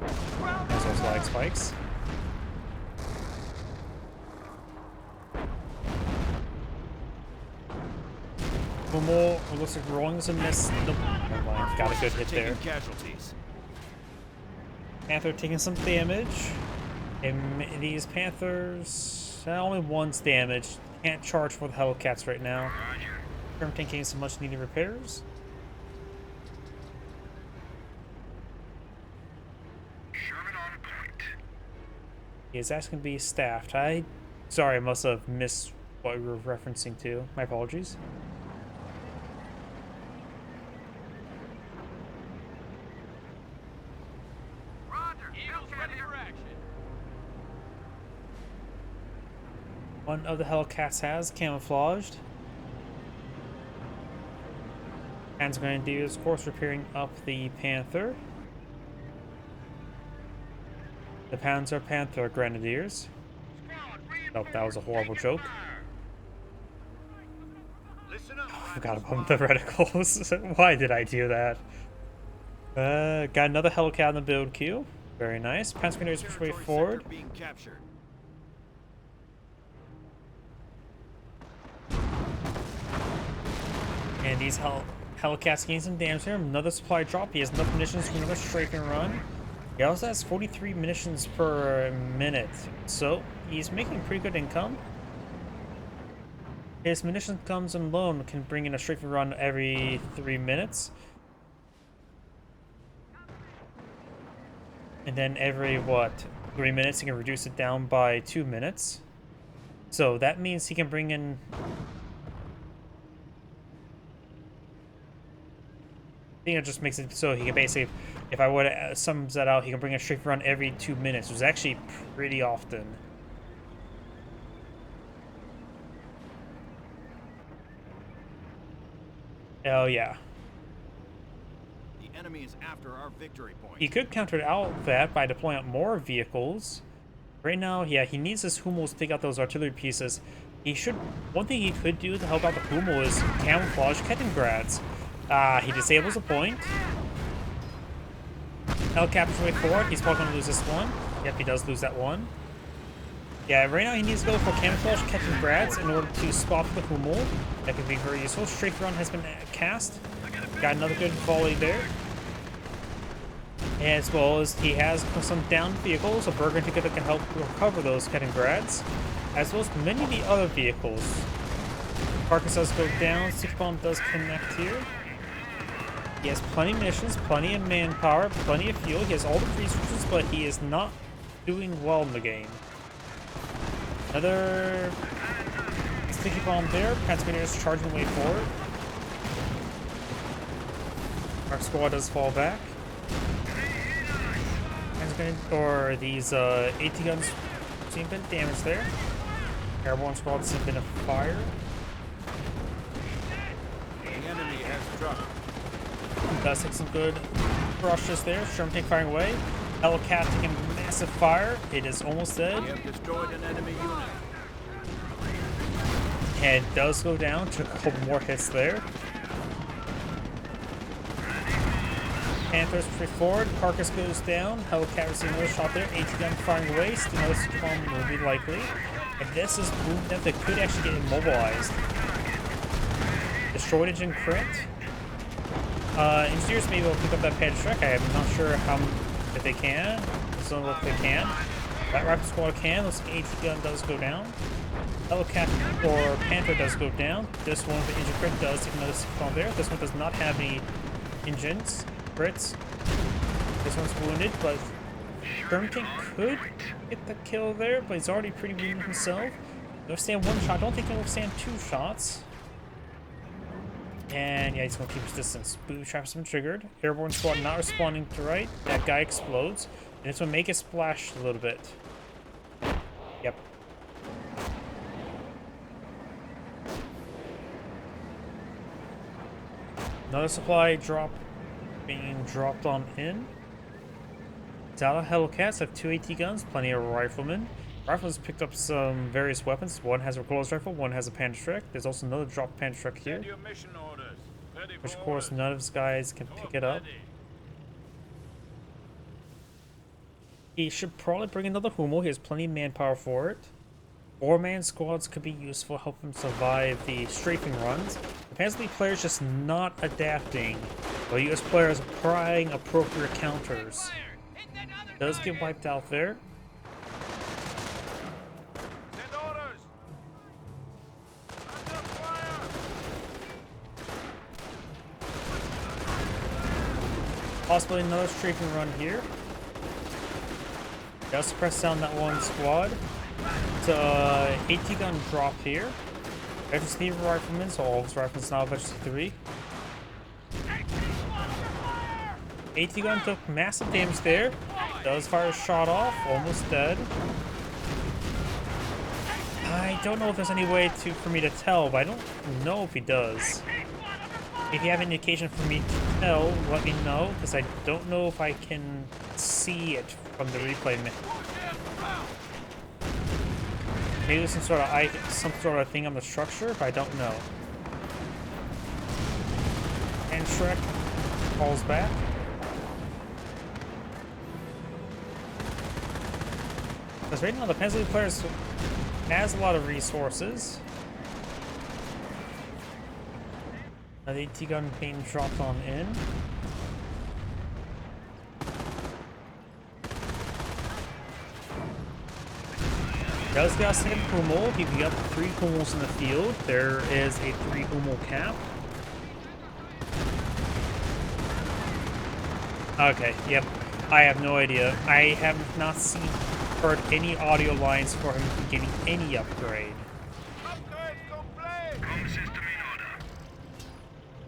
There's those lag spikes. Humo looks like rolling some miss. Nope. Never mind. Got a good hit there. Casualties. Panther taking some damage. And these Panthers Only one's damaged. Can't charge for the Hellcats right now. Roger. Sherm taking some much needed repairs. Sherman on point. Is that's going to be staffed. Sorry, I must have missed what we were referencing to. My apologies. Roger. Eagles ready for action. One of the Hellcats has camouflaged. And it's going to do is, of course, repairing up the Panther. The Panther Grenadiers. Oh, that was a horrible joke. Listen up. I forgot about the reticles. Why did I do that? Got another Hellcat in the build queue. Very nice. Panzer Grenadiers push way forward. Being captured. And these Hellcats gain some damage here. Another supply drop. He has enough munitions for another strafing run. He also has 43 munitions per minute. So he's making pretty good income. His munitions comes alone can bring in a strafing run every 3 minutes. And then every, 3 minutes he can reduce it down by 2 minutes. So that means he can bring in... I think it just makes it so he can basically, if I were to sum that out, he can bring a strafing run every 2 minutes, which is actually pretty often. Hell yeah. The enemy is after our victory point. He could counter out that by deploying out more vehicles. Right now, yeah, he needs his Hummels to take out those artillery pieces. One thing he could do to help out the Hummel is camouflage Kettengrads. He disables a point. Hellcat's way forward. He's probably going to lose this one. Yep, he does lose that one. Yeah, right now he needs to go for camouflage Kettengrads in order to spot the Hummel. That could be very useful. Strafe run has been cast. Got another good volley there. As well as he has some downed vehicles. A Bergen ticket that can help recover those Kettengrads. As well as many of the other vehicles. Carcass does go down. Stick bomb does connect here. He has plenty of munitions, plenty of manpower, plenty of fuel. He has all the resources, but he is not doing well in the game. Another sticky bomb there. Panzer Grenadiers charging way forward. Our squad does fall back. These AT guns seem a bit of damage there. Airborne squad seem a bit of fire. The enemy has struck. Does take some good brushes there. Sherm tank firing away. Hellcat taking massive fire. It is almost dead. We have destroyed an enemy unit. And it does go down. Took a couple more hits there. Panthers straight forward. Carcass goes down. Hellcat receives another shot there. AT gun firing away. Still another sticky bomb will be likely. And this is movement that could actually get immobilized. Destroyed engine crit. Engineers maybe will pick up that Panzer. I'm not sure if they can. Doesn't look like they can. That rifle squad can. Looks like AT gun does go down. Hellcat or Panther does go down. This one, the engine crit, does take another sticky bomb there. This one does not have any engines. Crits. This one's wounded, but Sherman could get the kill there, but he's already pretty wounded himself. He'll withstand one shot. I don't think he'll withstand 2 shots. And yeah, he's gonna keep his distance. Booby traps been triggered. Airborne squad not responding to right. That guy explodes. And it's gonna make it splash a little bit. Yep. Another supply drop being dropped on in. Dala Hellcats have 2 AT guns, plenty of riflemen. Rifles picked up some various weapons. One has a closed rifle, one has a Panzer. There's also another drop Panzer here, which of course none of his guys can pick it up. He should probably bring another Hummel. He has plenty of manpower for it. 4-man squads could be useful, help him survive the strafing runs. The Panzer League players just not adapting, while US players applying appropriate counters. Does get wiped out there. Possibly another strafing run here. Just press down that one squad. It's a 80 gun drop here. Veteran riflemen, so all of his riflemen now veteran 3. 80 gun took massive damage there. Does fire a shot off, almost dead. I don't know if there's any way for me to tell, but I don't know if he does. If you have an indication for me to tell, let me know, because I don't know if I can see it from the replay. Maybe there's some sort of thing on the structure, but I don't know. And Shrek falls back. Because right now the Panzer player has a lot of resources. The AT gun being dropped on in. Does got a second Hummel. He got 3 Hummels in the field. There is a 3 Hummel cap. Okay, yep. I have no idea. I have not heard any audio lines for him getting any upgrade.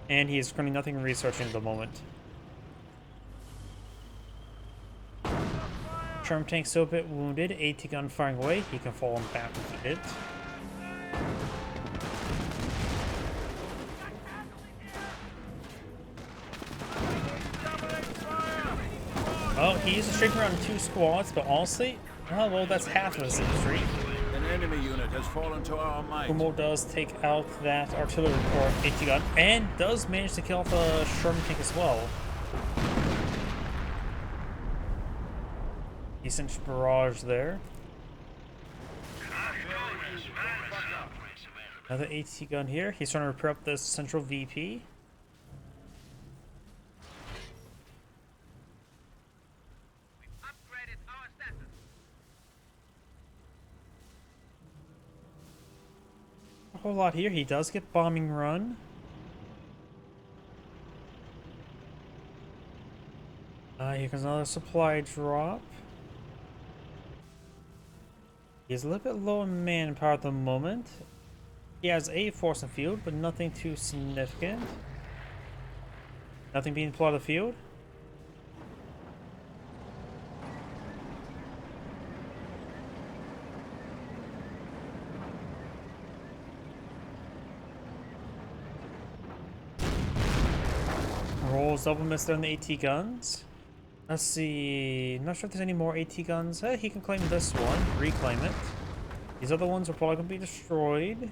And he is currently nothing researching at the moment. Sherm tank still a bit wounded. AT gun firing away. He can fall back with it. Well, he used to straight around 2 squads, but honestly, well, that's half of his infantry. An enemy unit has fallen to our might. Hummel does take out that artillery or AT gun, and does manage to kill off a Sherman tank as well. Decent barrage there. Another AT gun here. He's trying to repair up this central VP. A whole lot here. He does get bombing run. Here comes another supply drop. He's a little bit low in manpower at the moment. He has a force in field, but nothing too significant. Nothing being plotted field. Rolls double miss there on the AT guns. Let's see. Not sure if there's any more AT guns. He can claim this one, reclaim it. These other ones are probably going to be destroyed.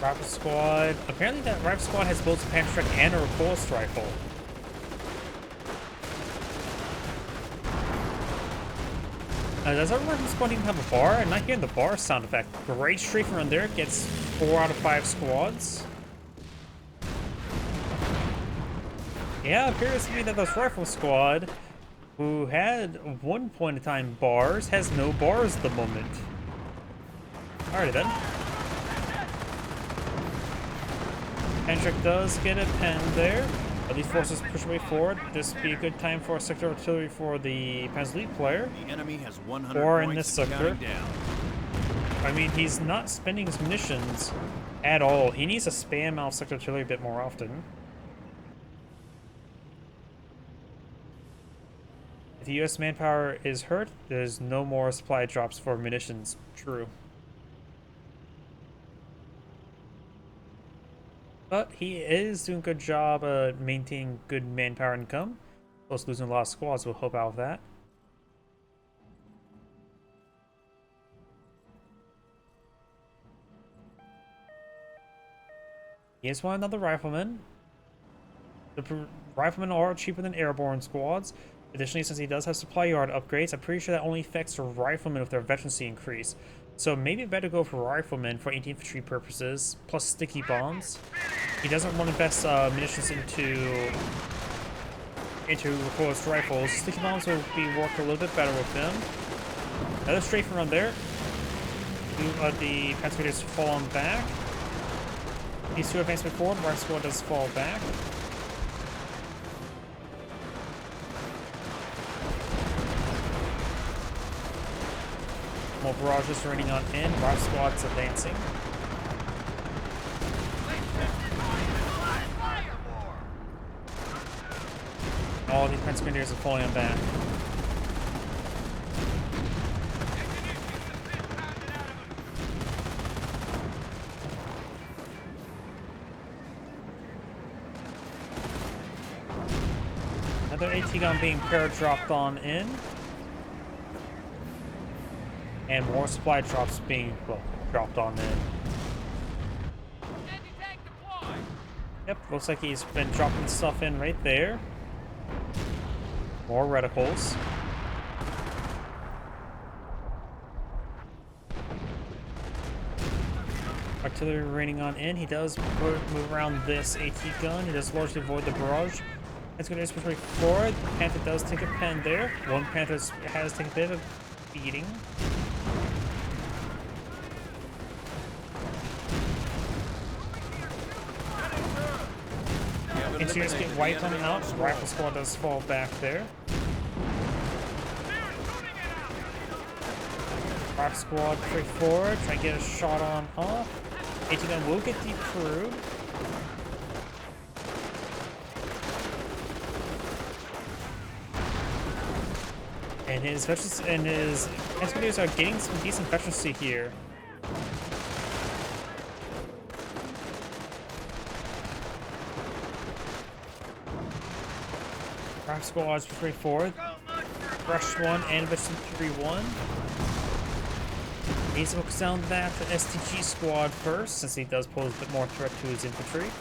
Rifle squad. Apparently that rifle squad has both a Panzer and a repulse rifle. Does our rifle squad even have a bar? I'm not hearing the bar sound effect. Great strafing run there. Gets 4 out of 5 squads. Yeah, it appears to me that this rifle squad, who had one point in time bars, has no bars at the moment. Alrighty then. Hendrik does get a pen there. These forces push away forward. This would be a good time for sector artillery for the Panzer Elite player. The enemy has 100 or in points this sector. down. I mean, he's not spending his munitions at all. He needs to spam out sector artillery a bit more often. If the US manpower is hurt, there's no more supply drops for munitions. True. But he is doing a good job maintaining good manpower income. Plus losing a lot of squads will help out with that. He has one another rifleman. The riflemen are cheaper than airborne squads. Additionally, since he does have supply yard upgrades, I'm pretty sure that only affects the riflemen with their veterancy increase. So maybe better go for riflemen for anti-infantry purposes, plus sticky bombs. He doesn't want to invest munitions into repulsed rifles. Sticky bombs will be work a little bit better with them. Another strafing run there. Two of the Panzer fall on back. These two advance forward, our squad does fall back. More barrages running on in, our squad's advancing. All these Panzer Grenadiers are falling on back. Another AT gun being dropped on in. And more supply drops being, well, dropped on in. Yep, looks like he's been dropping stuff in right there. More reticles. Artillery raining on in. He does move around this AT gun. He does largely avoid the barrage. It's going to push forward. Panther does take a pen there. One Panther has taken a bit of beating. Engineers get wiped on out. Rifle squad does fall back there. Rifle squad straight forward. Try to get a shot on off. AT gun will get decrewed. And his veterans and his engineers are getting some decent veterancy here. Craft squads for 3-4. Rush 1 and Veteran 3-1. He's focused down that STG squad first, since he does pose a bit more threat to his infantry.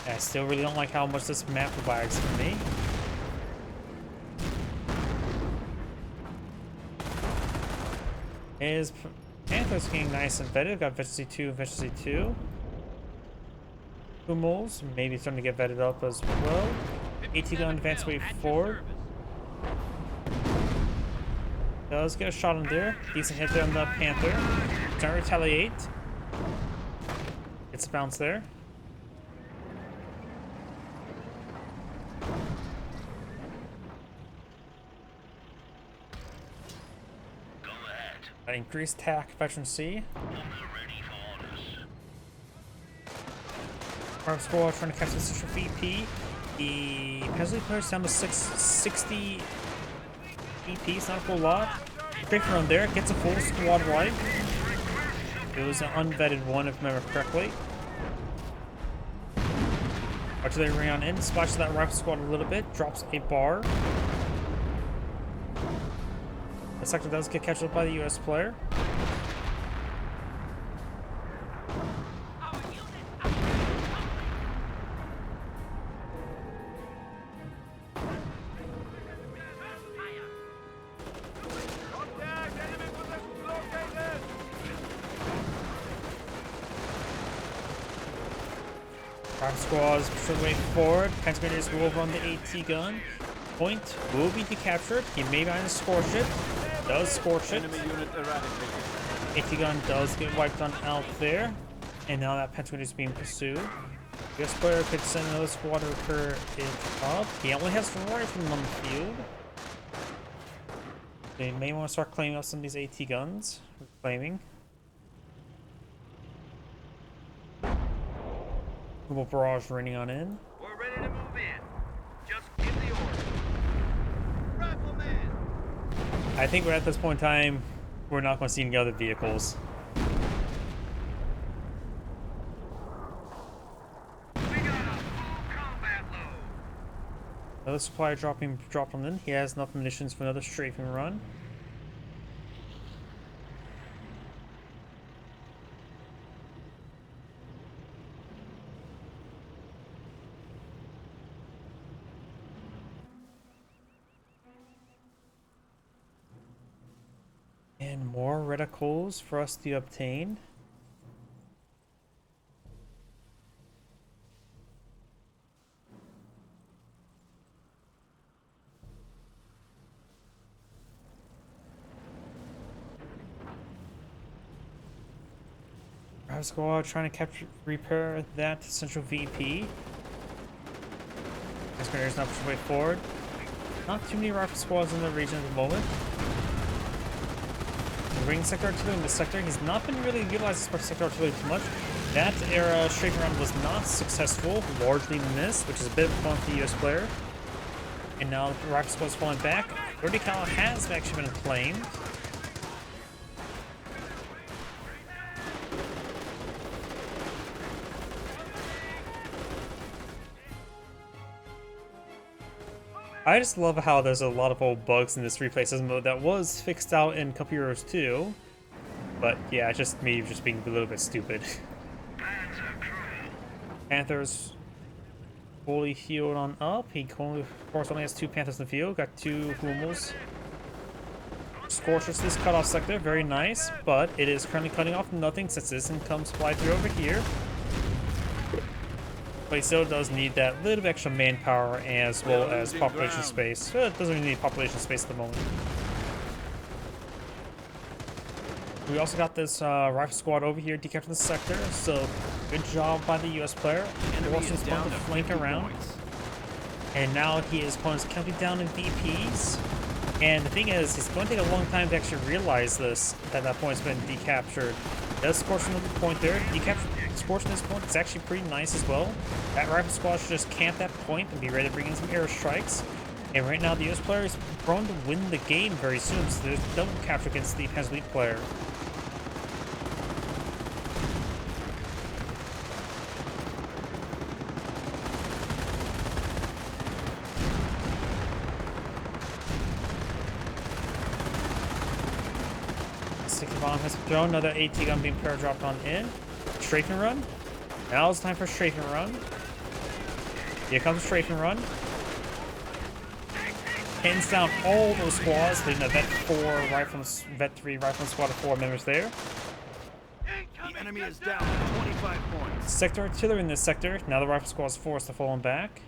I still really don't like how much this map provides for me. His Panther's getting nice and vetted. Got Veteran 2, Veteran 2. Hummels, maybe starting to get vetted up as well. AT gun advance way forward. Does get a shot on there. Decent hit there on the Panther. Don't retaliate. Gets a bounce there. Increased tack veterancy. Our squad trying to catch the central VP. The Peasant players down to 60 VP, it's not a whole lot. Straight from there, gets a full squad wipe. It was an unvetted one, if I remember correctly. Artillery ring on in, splashes that rifle squad a little bit, drops a bar. The sector does get catched up by the US player. Prime squads push their way forward. Pentagoners will run the AT gun. Point will be decaptured. He may behind the scorch it. Does scorch it. AT gun does get wiped on out there. And now that Pentagon is being pursued. This player could send another squad to recur it up. He only has 4 riflemen on the field. They may want to start claiming up some of these AT guns. Reclaiming. Double barrage raining on in. We're ready to move in. Just give the order. Rifleman! I think we're at this point in time, we're not going to see any other vehicles. We got a full combat load. Another supply dropped on in. He has enough munitions for another strafing run. And more reticles for us to obtain. Rifle squad trying to repair that central VP. There's not much way forward. Not too many rifle squads in the region at the moment. The ring sector artillery in this sector, he's not been really utilizing this sector artillery too much. That era strafing round was not successful, largely missed, which is a bit of fun for the US player. And now the rifle squad's falling back. 30 cal has actually been claimed. I just love how there's a lot of old bugs in this replay system mode that was fixed out in Cup Heroes 2. But yeah, it's just me just being a little bit stupid. Panthers fully healed on up. He of course only has 2 Panthers in the field. Got 2 Hummels. Scorches this cutoff sector, very nice. But it is currently cutting off nothing since this income supply through over here. But he still does need that little bit extra manpower as well as population space. It doesn't really need population space at the moment. We also got this rifle squad over here decapturing the sector, so good job by the US player. Forcing his opponent to flank around. And now his opponent's counting down in VPs. And the thing is, it's going to take a long time to actually realize this, that that point's been decaptured. Does scorch another point there. Scorching this point is actually pretty nice as well. That rifle squad should just camp that point and be ready to bring in some airstrikes. And right now, the US player is prone to win the game very soon, so there's double capture against the Panzer Elite player. Bomb has thrown another AT gun being paradropped on in. Strafing run. Now it's time for strafing run. Here comes strafing run. Pins down all those squads, leaving a Vet 4 rifle, Vet 3 rifle squad of 4 members there. The enemy is down 25 points. Sector artillery in this sector. Now the rifle squad is forced to fall back.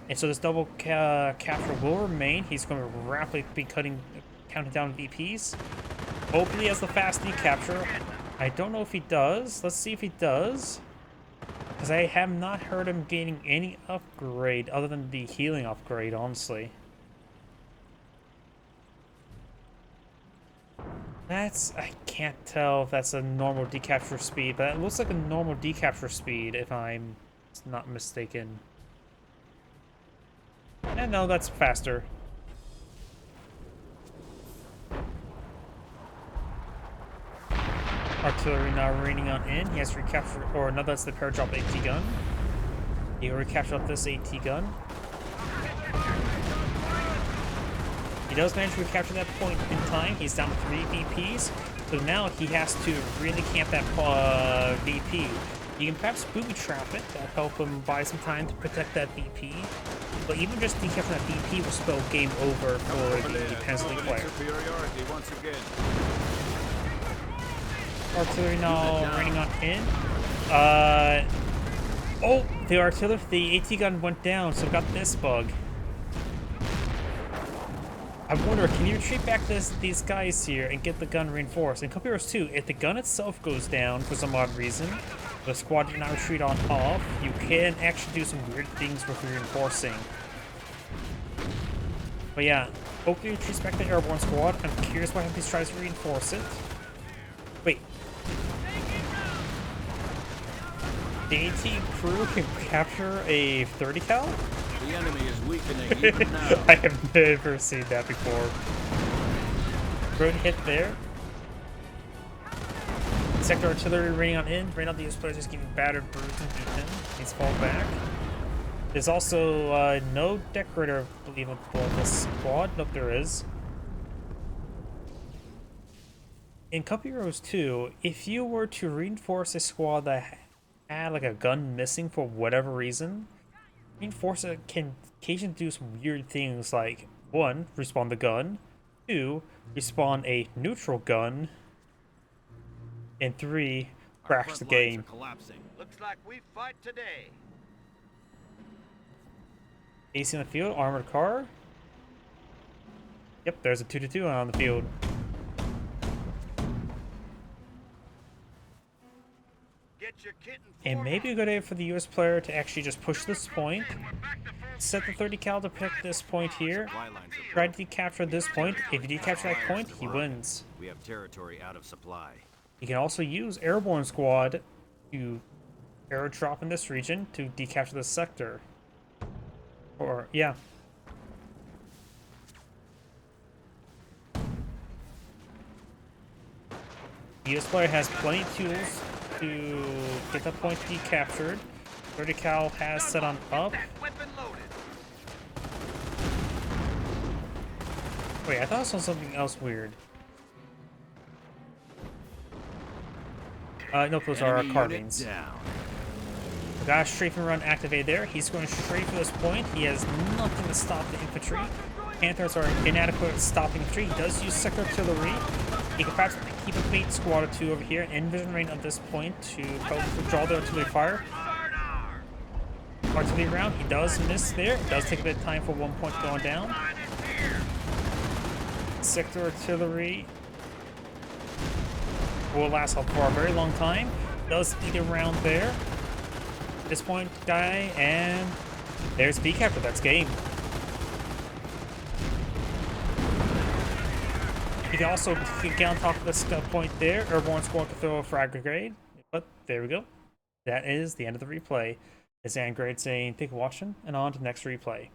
And so this double capture will remain. He's going to rapidly be counting down VPs. Hopefully he has the fast decapture. I don't know if he does. Let's see if he does. Because I have not heard him gaining any upgrade other than the healing upgrade, honestly. I can't tell if that's a normal decapture speed, but it looks like a normal decapture speed if I'm not mistaken. And no, that's faster. Artillery now raining on in. He has to recapture, or no, that's the paradrop AT gun. He recaptured this AT gun. He does manage to recapture that point in time. He's down to 3 VPs. So now he has to really camp that VP. You can perhaps booby trap it. That'll help him buy some time to protect that VP. But even just decapturing that VP will spell game over for the Panzer Elite player. Artillery now raining on in. Oh, the AT gun went down, so got this bug. I wonder, can you retreat back these guys here and get the gun reinforced? In Cup Heroes 2, if the gun itself goes down for some odd reason, the squad did not retreat on off, you can actually do some weird things with reinforcing. But yeah, hopefully retreats back the airborne squad. I'm curious why he tries to reinforce it. Wait. The AT crew can capture a 30 cal? The enemy is weakening even now. I have never seen that before. Good hit there. Sector artillery raining on in. Right now the US players just getting battered, bruised, and beaten. He's fall back. There's also no decorator, I believe, on this squad. Nope, there is. In Cup Heroes 2, if you were to reinforce a squad that had like a gun missing for whatever reason, reinforce it can occasionally do some weird things like 1. Respawn the gun, 2. Respawn a neutral gun, and 3. Crash the game. Looks like we fight today. AC in the field, armored car. Yep, there's a 2-2 on the field. your kit It may be a good idea for the US player to actually just push this point, set the 30 cal to pick this point here, Supply lines are try to decapture this point. If you decapture that point, he wins. We have territory out of supply. You can also use Airborne Squad to airdrop in this region to decapture this sector. Or, yeah. The US player has plenty of tools to get the point decaptured. 30 cal has set on up. Weapon loaded. Wait, I thought I saw something else weird. Nope, those are our Enemy carbines. unit down. The guy strafe and run activate there. He's going straight for this point. He has nothing to stop the infantry. Panthers are inadequate at stopping infantry. He does use sector artillery. He can perhaps keep a bait squad or two over here in vision range of this point to help draw the artillery fire. Artillery round. He does miss there. It does take a bit of time for one point going down. Sector artillery will last for a very long time. Does eat a round there. This point guy, and there's decapture. That's game. You can also get on top of this point there. Airborne Squad to throw a frag grenade. But there we go. That is the end of the replay. It's Angrade saying thank you for watching, and on to the next replay.